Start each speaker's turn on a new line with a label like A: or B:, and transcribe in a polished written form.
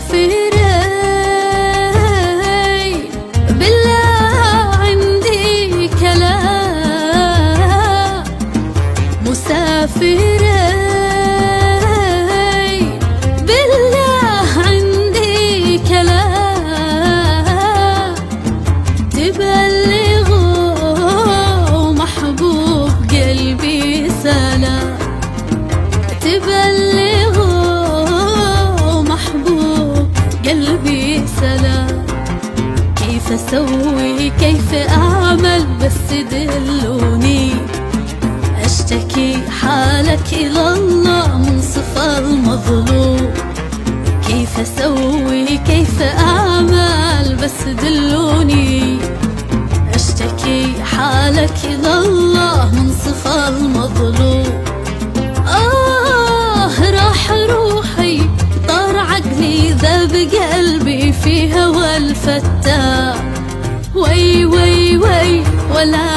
A: مسافرين بالله عندي كلام، مسافرين بالله عندي كلام، تبلغوا محبوب قلبي سلام، تبلغوا محبوب قلبي سلام. كيف أسوي كيف أعمل بس دلوني، أشتكي حالك إلى الله منصف المظلوم. كيف أسوي كيف أعمل بس دلوني، أشتكي حالك إلى الله منصف المظلوم. راح روحي طار عقلي ذاب قلبي في هوى الفتاة، وي وي وي ولا